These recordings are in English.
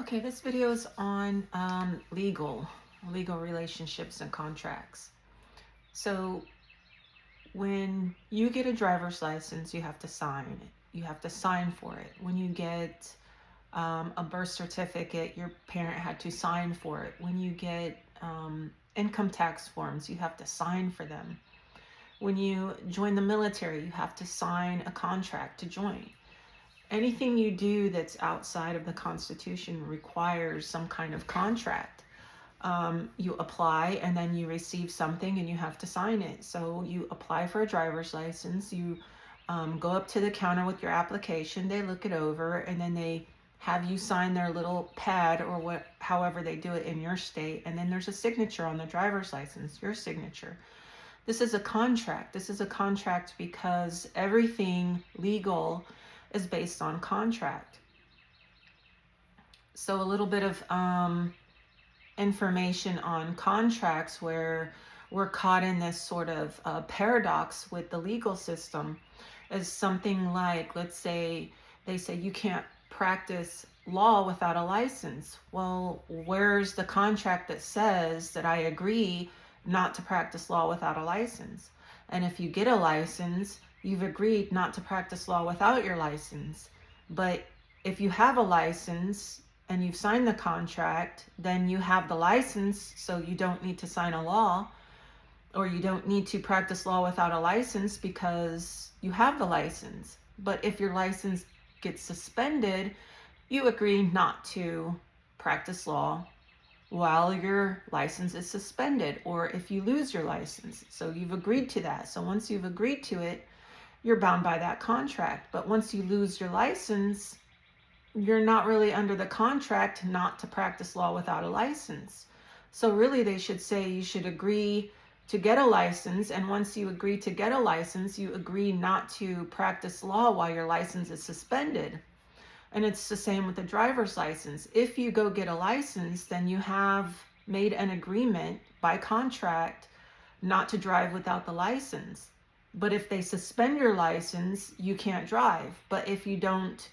Okay, this video is on legal relationships and contracts. So when you get a driver's license, you have to sign it. You have to sign for it. When you get a birth certificate, your parent had to sign for it. When you get income tax forms, you have to sign for them. When you join the military, you have to sign a contract to join. Anything you do that's outside of the Constitution requires some kind of contract. You apply and then you receive something and you have to sign it. So you apply for a driver's license, you go up to the counter with your application, they look it over, and then they have you sign their little pad or however they do it in your state, and then there's a signature on the driver's license, your signature. This is a contract. This is a contract because everything legal is based on contract. So a little bit of information on contracts, where we're caught in this sort of paradox with the legal system, is something like, let's say they say you can't practice law without a license. Well, where's the contract that says that I agree not to practice law without a license? And if you get a license, you've agreed not to practice law without your license. But if you have a license and you've signed the contract, then you have the license, so you don't need to sign a law, or you don't need to practice law without a license because you have the license. But if your license gets suspended, you agree not to practice law while your license is suspended, or if you lose your license. So you've agreed to that. So once you've agreed to it, you're bound by that contract. But once you lose your license, you're not really under the contract not to practice law without a license. So really they should say you should agree to get a license, and once you agree to get a license, you agree not to practice law while your license is suspended. And it's the same with the driver's license. If you go get a license, then you have made an agreement by contract not to drive without the license. But if they suspend your license, you can't drive. But if you don't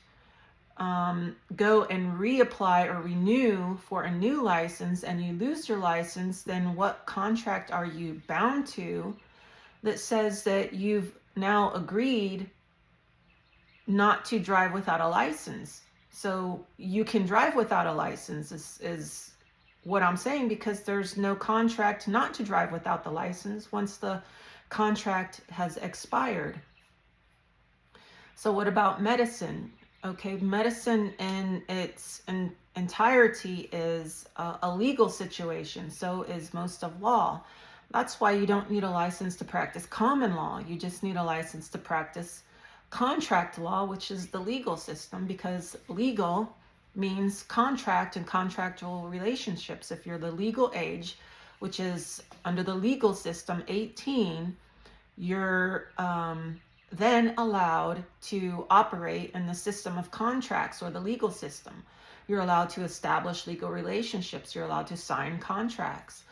go and reapply or renew for a new license and you lose your license, then what contract are you bound to that says that you've now agreed not to drive without a license? So you can drive without a license is what I'm saying, because there's no contract not to drive without the license once the contract has expired. So what about medicine? Okay, medicine in its entirety is a legal situation. So is most of law. That's why you don't need a license to practice common law. You just need a license to practice contract law, which is the legal system, because legal means contract and contractual relationships. If you're the legal age, which is under the legal system 18, you're then allowed to operate in the system of contracts, or the legal system. You're allowed to establish legal relationships. You're allowed to sign contracts.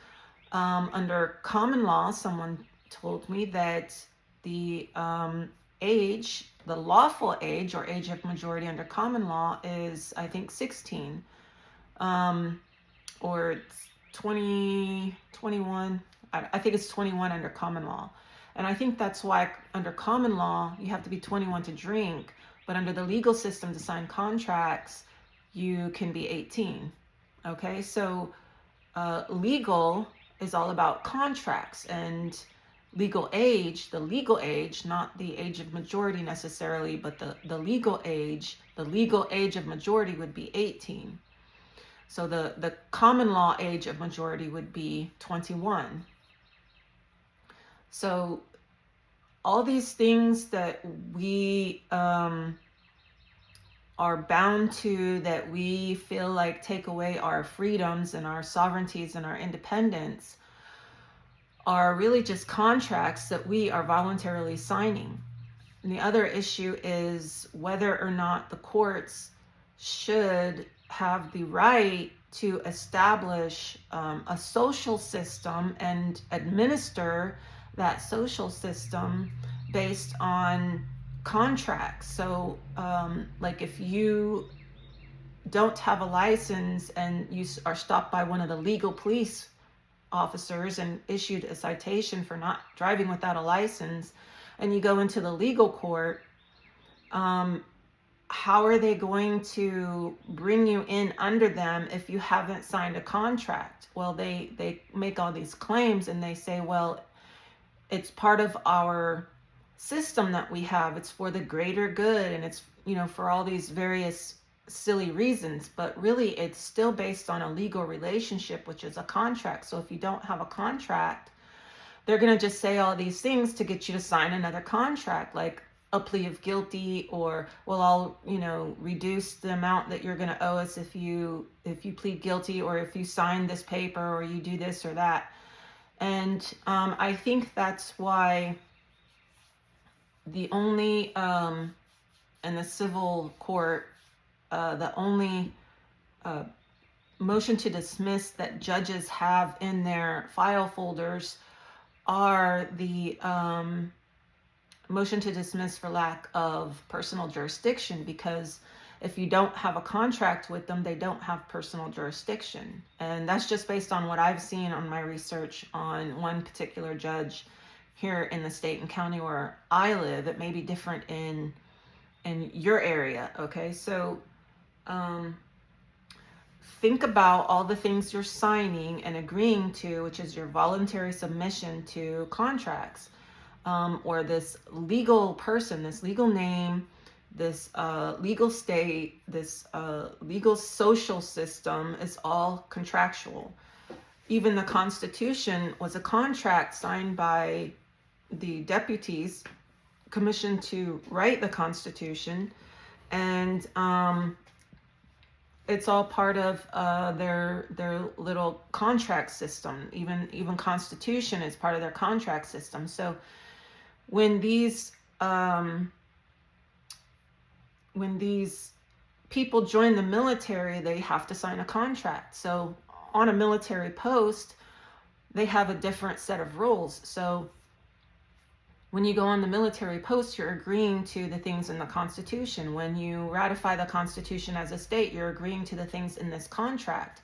Under common law, someone told me that the age, the lawful age or age of majority under common law is, I think, 16, or 20, 21. I think it's 21 under common law. And I think that's why under common law, you have to be 21 to drink, but under the legal system to sign contracts, you can be 18. Okay, so legal is all about contracts, and legal age, the legal age, not the age of majority necessarily, but the legal age of majority would be 18. So the common law age of majority would be 21. So all these things that we are bound to, that we feel like take away our freedoms and our sovereignties and our independence, are really just contracts that we are voluntarily signing. And the other issue is whether or not the courts should have the right to establish a social system and administer that social system based on contracts. So like if you don't have a license and you are stopped by one of the legal police officers and issued a citation for not driving without a license, and you go into the legal court, how are they going to bring you in under them if you haven't signed a contract? Well, they make all these claims and they say, well, it's part of our system that we have. It's for the greater good, and it's, for all these various silly reasons, but really it's still based on a legal relationship, which is a contract. So if you don't have a contract, they're going to just say all these things to get you to sign another contract, like a plea of guilty, or, well, I'll reduce the amount that you're going to owe us if you plead guilty, or if you sign this paper, or you do this or that. And I think that's why the only in the civil court, the only motion to dismiss that judges have in their file folders are the motion to dismiss for lack of personal jurisdiction, because if you don't have a contract with them, they don't have personal jurisdiction. And that's just based on what I've seen on my research on one particular judge here in the state and county where I live. It may be different in your area. Okay, so think about all the things you're signing and agreeing to, which is your voluntary submission to contracts, or this legal person, this legal name, this legal state, this legal social system is all contractual. Even the Constitution was a contract signed by the deputies commissioned to write the Constitution, and it's all part of their little contract system. Even Constitution is part of their contract system. So when these people join the military, they have to sign a contract. So on a military post, they have a different set of rules. So when you go on the military post, you're agreeing to the things in the Constitution. When you ratify the Constitution as a state, you're agreeing to the things in this contract.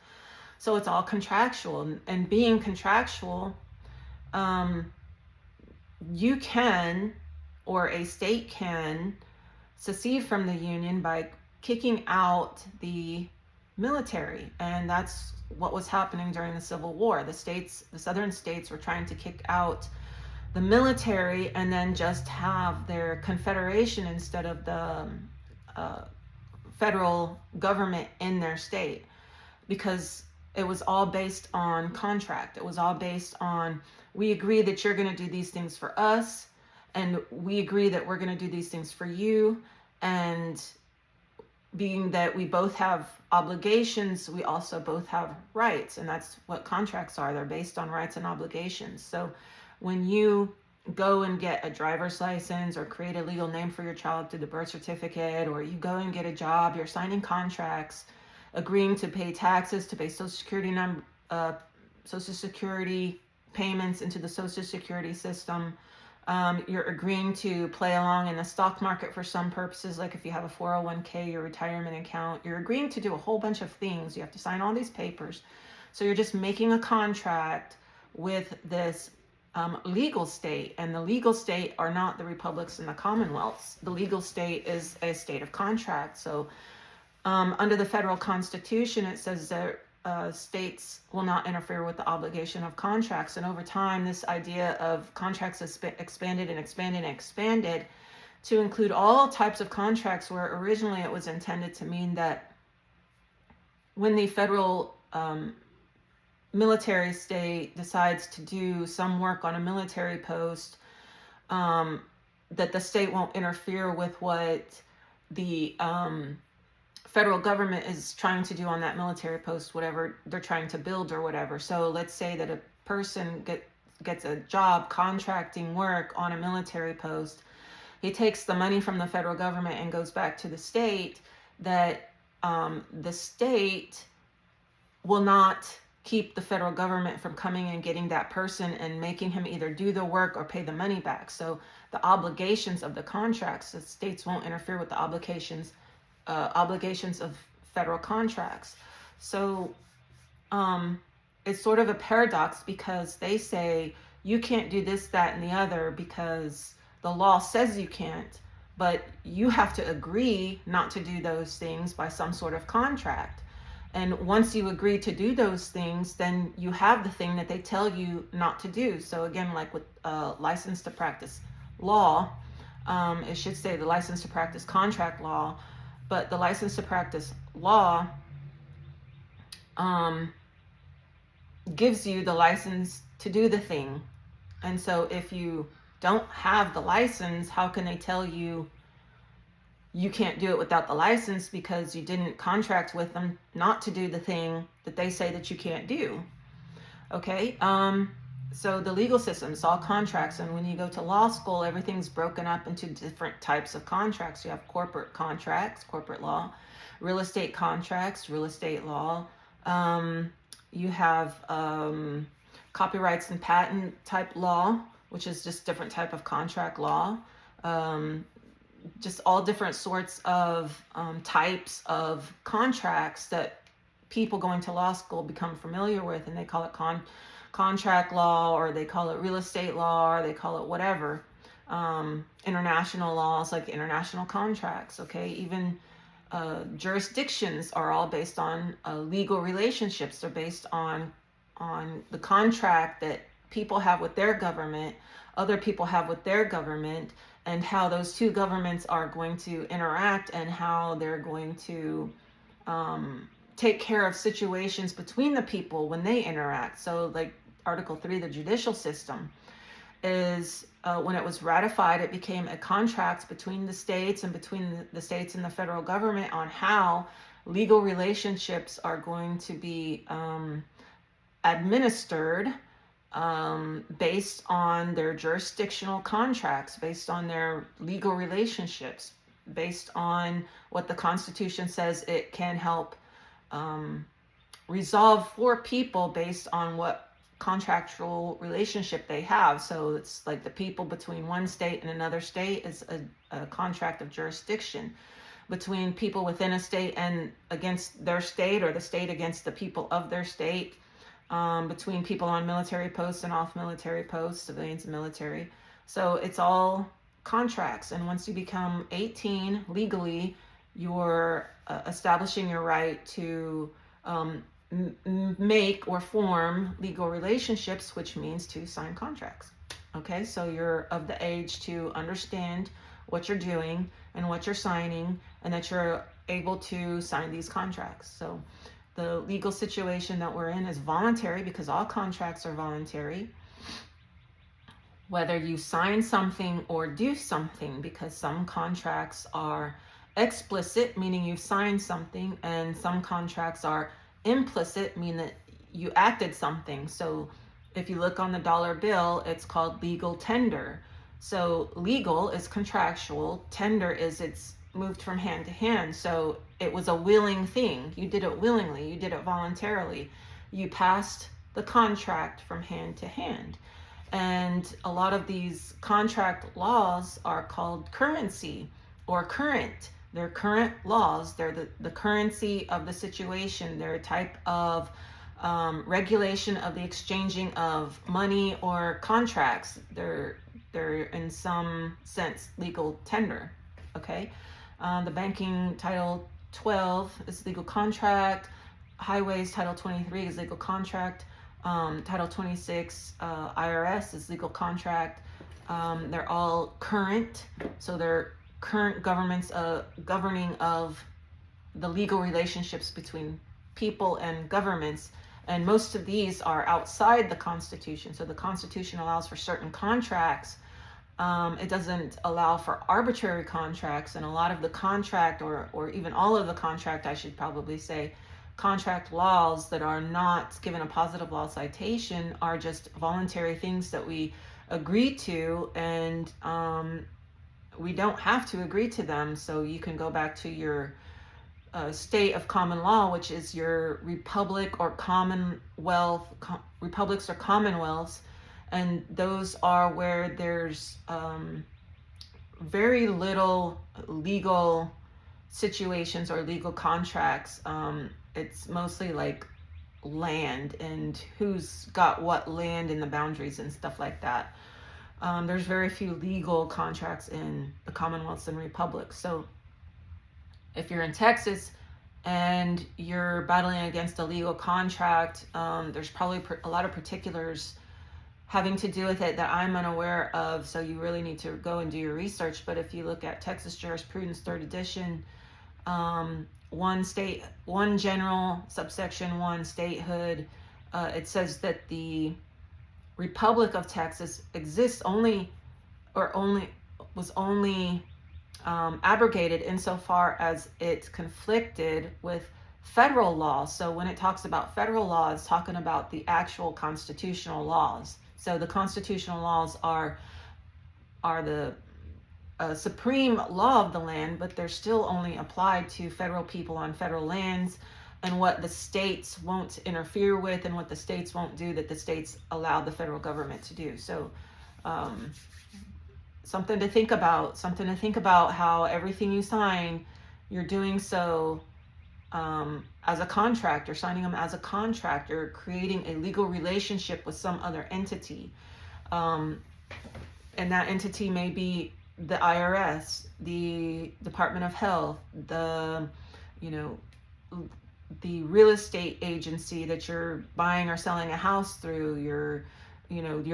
So it's all contractual. And being contractual, you can, or a state can, secede from the Union by kicking out the military. And that's what was happening during the Civil War. The southern states were trying to kick out the military and then just have their confederation instead of the federal government in their state, because it was all based on contract. It was all based on, we agree that you're going to do these things for us, and we agree that we're going to do these things for you. And being that we both have obligations, we also both have rights. And that's what contracts are. They're based on rights and obligations. So when you go and get a driver's license or create a legal name for your child through the birth certificate, or you go and get a job, you're signing contracts, agreeing to pay taxes, to pay Social Security payments into the Social Security system. You're agreeing to play along in the stock market for some purposes, like if you have a 401k, your retirement account. You're agreeing to do a whole bunch of things. You have to sign all these papers. So you're just making a contract with this legal state, and the legal state are not the republics and the commonwealths. The legal state is a state of contract. So under the federal Constitution, it says that states will not interfere with the obligation of contracts. And over time, this idea of contracts has expanded and expanded and expanded to include all types of contracts, where originally it was intended to mean that when the federal military state decides to do some work on a military post, that the state won't interfere with what the federal government is trying to do on that military post, whatever they're trying to build or whatever. So let's say that a person gets a job contracting work on a military post. He takes the money from the federal government and goes back to the state, that the state will not keep the federal government from coming and getting that person and making him either do the work or pay the money back. So the obligations of the contracts, the states won't interfere with the obligations of federal contracts. So it's sort of a paradox because they say you can't do this, that, and the other because the law says you can't, but you have to agree not to do those things by some sort of contract. And once you agree to do those things, then you have the thing that they tell you not to do. So again, like with license to practice law, it should say the license to practice contract law, but the license to practice law gives you the license to do the thing. And so if you don't have the license, how can they tell you you can't do it without the license because you didn't contract with them not to do the thing that they say that you can't do? Okay. So the legal system is all contracts, and when you go to law school, everything's broken up into different types of contracts. You have corporate contracts, corporate law, real estate contracts, real estate law. You have copyrights and patent type law, which is just different type of contract law. Just all different sorts of types of contracts that people going to law school become familiar with, and they call it contract law, or they call it real estate law, or they call it whatever. International laws like international contracts, okay? Even jurisdictions are all based on legal relationships. They're based on the contract that people have with their government, other people have with their government, and how those two governments are going to interact and how they're going to take care of situations between the people when they interact. So like Article 3, the judicial system, is when it was ratified, it became a contract between the states and between the states and the federal government on how legal relationships are going to be administered based on their jurisdictional contracts, based on their legal relationships, based on what the Constitution says it can help resolve for people based on what contractual relationship they have. So it's like the people between one state and another state is a contract of jurisdiction. Between people within a state and against their state, or the state against the people of their state, between people on military posts and off military posts, civilians and military. So it's all contracts. And once you become 18 legally, you're establishing your right to make or form legal relationships, which means to sign contracts. Okay, so you're of the age to understand what you're doing and what you're signing, and that you're able to sign these contracts. So the legal situation that we're in is voluntary, because all contracts are voluntary, whether you sign something or do something, because some contracts are explicit, meaning you signed something, and some contracts are implicit, meaning that you acted something. So if you look on the dollar bill, it's called legal tender. So legal is contractual, tender is it's moved from hand to hand. So it was a willing thing. You did it willingly, you did it voluntarily. You passed the contract from hand to hand. And a lot of these contract laws are called currency or current. They're current laws. They're the currency of the situation. They're a type of regulation of the exchanging of money or contracts. They're in some sense legal tender. Okay. The banking Title 12 is legal contract. Highways Title 23 is legal contract. Title 26 IRS is legal contract. They're all current, so they're current governments governing of the legal relationships between people and governments. And most of these are outside the Constitution. So the Constitution allows for certain contracts. It doesn't allow for arbitrary contracts, and a lot of the contract, or even all of the contract, I should probably say, contract laws that are not given a positive law citation are just voluntary things that we agree to, and we don't have to agree to them. So you can go back to your state of common law, which is your republic or commonwealth, republics or commonwealths, and those are where there's very little legal situations or legal contracts, it's mostly like land and who's got what land and the boundaries and stuff like that. There's very few legal contracts in the Commonwealths and Republics. So if you're in Texas and you're battling against a legal contract, there's probably a lot of particulars having to do with it that I'm unaware of. So you really need to go and do your research. But if you look at Texas Jurisprudence, 3rd edition, 1 general, subsection 1 statehood, it says that the Republic of Texas exists was only abrogated insofar as it conflicted with federal law. So when it talks about federal law, it's talking about the actual constitutional laws. So the constitutional laws are the supreme law of the land, but they're still only applied to federal people on federal lands, and what the states won't interfere with and what the states won't do that the states allow the federal government to do. So something to think about how everything you sign, you're doing so as a contract. You're signing them as a contract. You're creating a legal relationship with some other entity. And that entity may be the IRS, the Department of Health, the real estate agency that you're buying or selling a house through, your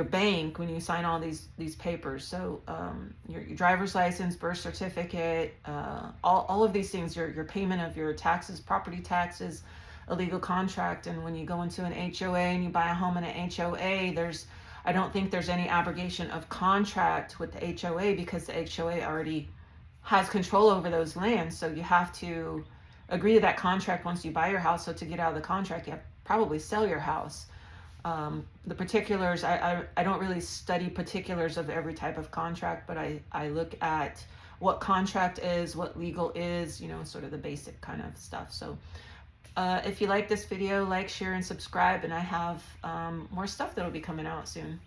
bank when you sign all these papers. So your driver's license, birth certificate, all of these things, your payment of your taxes, property taxes, a legal contract. And when you go into an HOA and you buy a home in an HOA, I don't think there's any abrogation of contract with the HOA, because the HOA already has control over those lands. So you have to agree to that contract once you buy your house. So to get out of the contract, you have to probably sell your house. The particulars, I don't really study particulars of every type of contract, but I look at what contract is, what legal is, sort of the basic kind of stuff. So if you like this video, like, share, and subscribe, and I have more stuff that'll be coming out soon.